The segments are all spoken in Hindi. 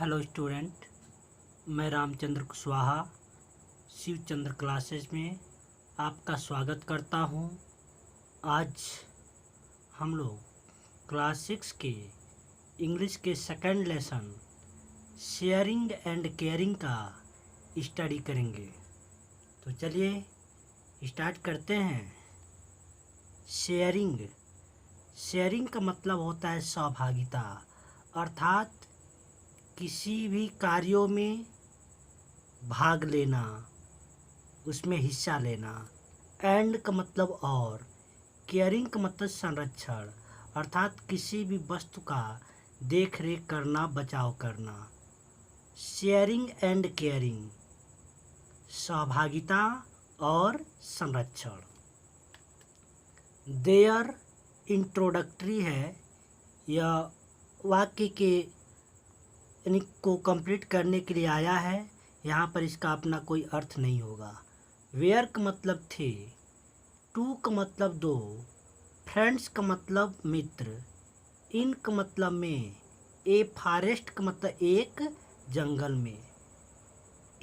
हेलो स्टूडेंट, मैं रामचंद्र कुशवाहा शिवचंद्र क्लासेस में आपका स्वागत करता हूं। आज हम लोग क्लास 6 के इंग्लिश के second lesson sharing and caring का स्टडी करेंगे। तो चलिए स्टार्ट करते हैं। शेयरिंग शेयरिंग का मतलब होता है सहभागिता, अर्थात किसी भी कार्यों में भाग लेना, उसमें हिस्सा लेना। एंड का मतलब और, केयरिंग का मतलब संरक्षण, अर्थात किसी भी वस्तु का देख रेख करना, बचाव करना। शेयरिंग एंड केयरिंग, सहभागिता और संरक्षण। देयर इंट्रोडक्टरी है, यह वाक्य के को कंप्लीट करने के लिए आया है। यहाँ पर इसका अपना कोई अर्थ नहीं होगा। वेयर का मतलब थे, टू का मतलब दो, फ्रेंड्स का मतलब मित्र, इन का मतलब में, ए फॉरेस्ट का मतलब एक जंगल में,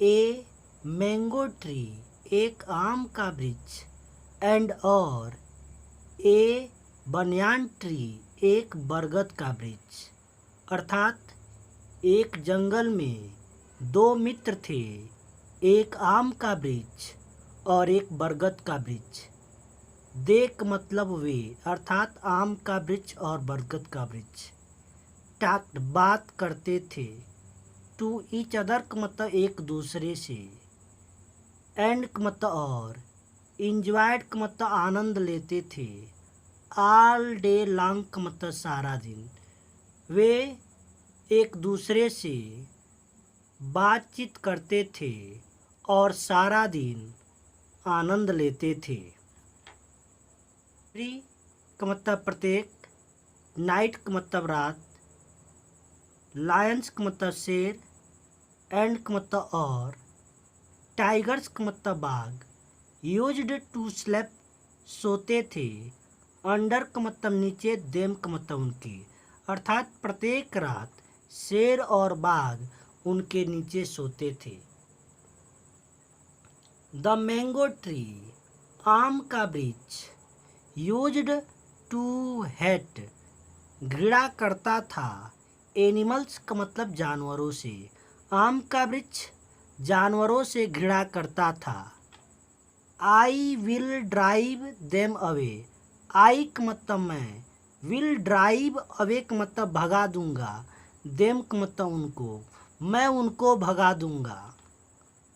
ए मैंगो ट्री एक आम का वृक्ष, एंड और ए बनियान ट्री एक बरगद का वृक्ष। अर्थात एक जंगल में दो मित्र थे, एक आम का वृक्ष और एक बरगद का वृक्ष। देख मतलब वे, अर्थात आम का वृक्ष और बरगद का वृक्ष। टॉक्ड बात करते थे, टू ईच अदर का मतलब एक दूसरे से, एंड का मतलब और, इंजॉयड का मतलब आनंद लेते थे, ऑल डे लॉन्ग का मतलब सारा दिन। वे एक दूसरे से बातचीत करते थे और सारा दिन आनंद लेते थे। फ्री का मतलब प्रत्येक, नाइट का मतलब रात, लायंस का मतलब शेर, एंड का मतलब और, टाइगर्स का मतलब बाघ। यूज्ड टू स्लेप सोते थे, अंडर का मतलब नीचे, देम का मतलब उनकी, अर्थात प्रत्येक रात शेर और बाघ उनके नीचे सोते थे। द मैंगो ट्री आम का वृक्ष, यूज्ड टू हेट घृणा करता था, एनिमल्स का मतलब जानवरों से, आम का वृक्ष जानवरों से घृणा करता था। I will drive them away, I का मतलब मैं, विल ड्राइव अवे का मतलब भगा दूंगा, देम का मतलब उनको, मैं उनको भगा दूंगा।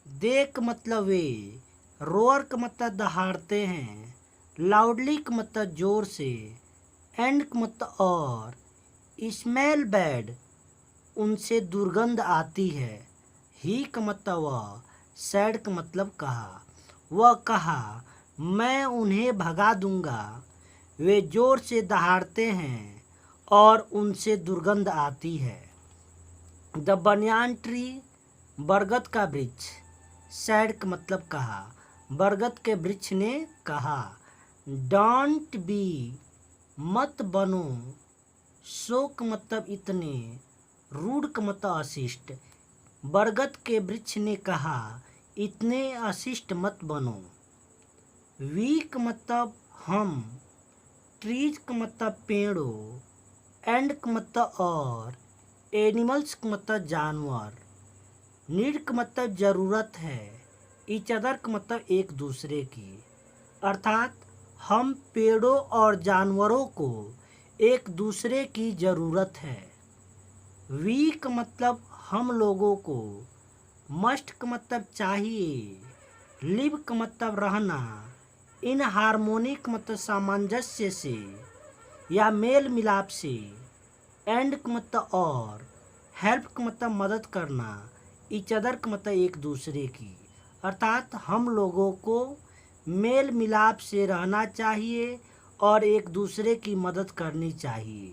दे का मतलब वे, रोअर का मतलब दहाड़ते हैं, लाउडली का मतलब जोर से, एंड का मतलब और, स्मेल बैड उनसे दुर्गंध आती है, ही का मतलब वह, सैड का मतलब कहा। वह कहा, मैं उन्हें भगा दूंगा, वे जोर से दहाड़ते हैं और उनसे दुर्गंध आती है। द बनियान ट्री बरगद का वृक्ष, सैड का मतलब कहा, बरगद के वृक्ष ने कहा। डोंट बी मत बनो, सो का मतलब इतने, रूड का मतलब अशिष्ट, बरगद के वृक्ष ने कहा इतने अशिष्ट मत बनो। वी का मतलब हम, ट्रीज का मतलब पेड़ों, एंड का मतलब और, एनिमल्स का मतलब जानवर, नीड का मतलब ज़रूरत है, ईच अदर का मतलब एक दूसरे की, अर्थात हम पेड़ों और जानवरों को एक दूसरे की ज़रूरत है। वी का मतलब हम लोगों को, मस्ट का मतलब चाहिए, लिव का मतलब रहना, इन हार्मोनी का मतलब सामंजस्य से या मेल मिलाप से, एंड का मतलब और, हेल्प का मतलब मदद करना, ईच अदर का मतलब एक दूसरे की, अर्थात हम लोगों को मेल मिलाप से रहना चाहिए और एक दूसरे की मदद करनी चाहिए।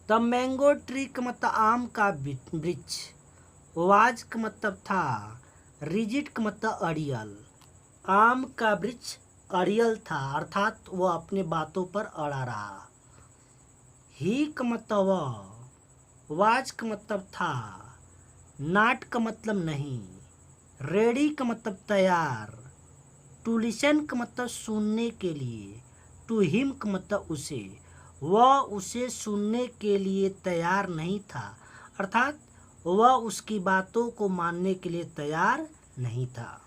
द मैंगो ट्री का मतलब आम का वृक्ष, वाज का मतलब था, रिजिड का मतलब अड़ियल, आम का वृक्ष अड़ियल था, अर्थात वह अपने बातों पर अड़ा रहा। ही का मतलब वह, वाज का मतलब था, नॉट का मतलब नहीं, रेडी का मतलब तैयार, टू लिसन का मतलब सुनने के लिए, टू हिम का मतलब उसे, वह उसे सुनने के लिए तैयार नहीं था, अर्थात वह उसकी बातों को मानने के लिए तैयार नहीं था।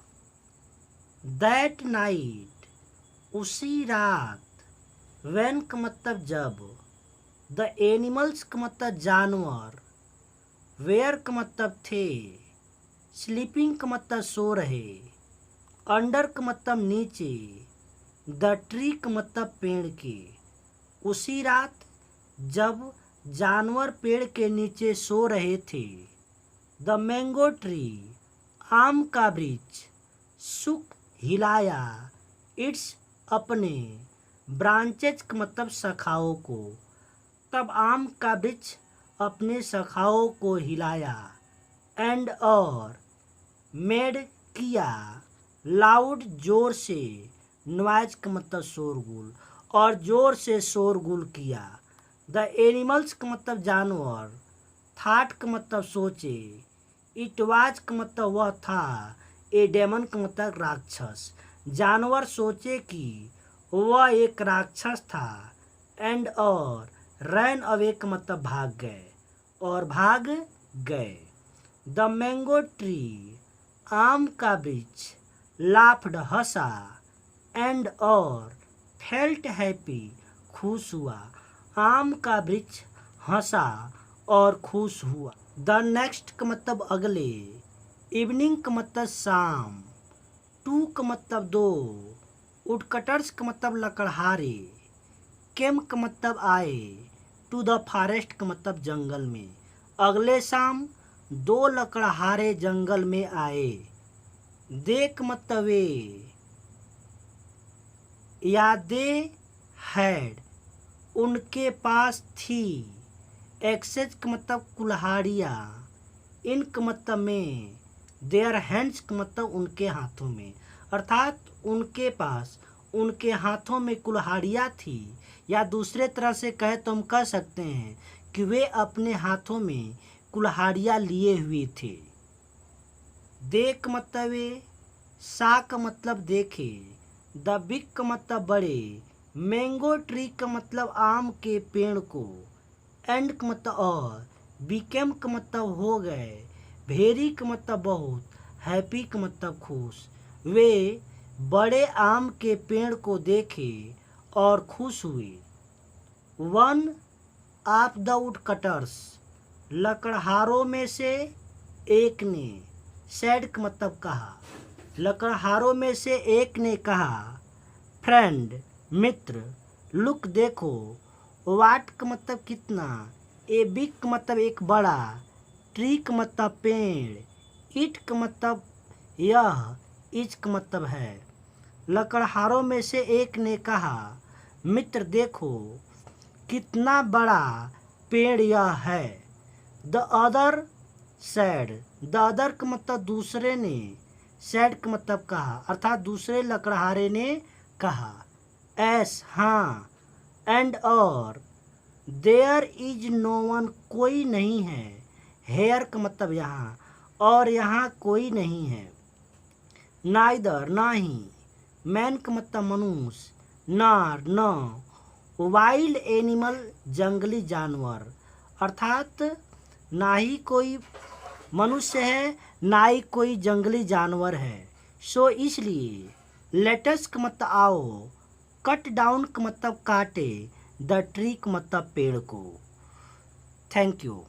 दैट नाइट, उसी रात, व्हेन का मतलब जब, द एनिमल्स का मतलब जानवर, वेयर का मतलब थे, स्लीपिंग का मतलब सो रहे, अंडर का मतलब नीचे, द ट्री का मतलब पेड़ के, उसी रात जब जानवर पेड़ के नीचे सो रहे थे। द मैंगो ट्री, आम का वृक्ष, सुख हिलाया, इट्स अपने, ब्रांचेज का मतलब शाखाओं को, तब आम का वृक्ष अपने शाखाओं को हिलाया, एंड और, मेड किया, लाउड जोर से, नॉइज का मतलब शोरगुल, और जोर से शोरगुल किया। द एनिमल्स का मतलब जानवर, थाट का मतलब सोचे, इट वाज का मतलब वह था, ए डेमन का मतलब राक्षस, जानवर सोचे कि वह एक राक्षस था, एंड और, रैन अवे का मतलब भाग गए और भाग गए। द मैंगो ट्री, आम का वृक्ष, लाफ्ड हंसा, एंड और, फेल्ट हैप्पी खुश हुआ, आम का वृक्ष हंसा और खुश हुआ। द नेक्स्ट का मतलब अगले, इवनिंग का मतलब शाम, टू का मतलब दो, वुडकटर्स का मतलब लकड़हारे, केम का मतलब आए, टू द फॉरेस्ट का मतलब जंगल में, अगले शाम दो लकड़हारे जंगल में आए। दे का मतलब वे, या दे हैड, उनके पास थी, एक्सेज का मतलब कुल्हाड़ियाँ, इन का मतलब में, देयर हैंड्स का मतलब उनके हाथों में, अर्थात उनके पास उनके हाथों में कुल्हाड़ियाँ थी, या दूसरे तरह से कहे तो हम कह सकते हैं कि वे अपने हाथों में कुल्हाड़ियाँ लिए हुए थे। दे का मतलब वे, सा का मतलब देखे, द बिग का मतलब बड़े, मैंगो ट्री का मतलब आम के पेड़ को, एंड का मतलब और, बिकेम का मतलब हो गए, वेरी का मतलब बहुत, हैप्पी का मतलब खुश, वे बड़े आम के पेड़ को देखे और खुश हुए। वन ऑफ द वुडकटर्स, लकड़हारों में से एक ने, सैड का मतलब कहा, लकड़हारों में से एक ने कहा, फ्रेंड मित्र, लुक देखो, वाट का मतलब कितना, ए बिग का मतलब एक बड़ा, ट्री का मतलब पेड़, इट का मतलब यह, इच का मतलब है। लकड़हारों में से एक ने कहा, मित्र देखो कितना बड़ा पेड़ यह है। The other sad, the other का मतलब दूसरे ने, सैड का मतलब कहा, अर्थात दूसरे लकड़हारे ने कहा, एस हाँ, एंड और, देयर इज नो वन, कोई नहीं है, हेयर का मतलब यहाँ, और यहाँ कोई नहीं है। नाइदर ना ही, मैन का मतलब मनुष्य, नार न, वाइल्ड एनिमल जंगली जानवर, अर्थात ना ही कोई मनुष्य है ना ही कोई जंगली जानवर है। सो इसलिए, लेटेस्ट का मतलब आओ, कट डाउन का मतलब काटे, द ट्री का मतलब पेड़ को। Thank you.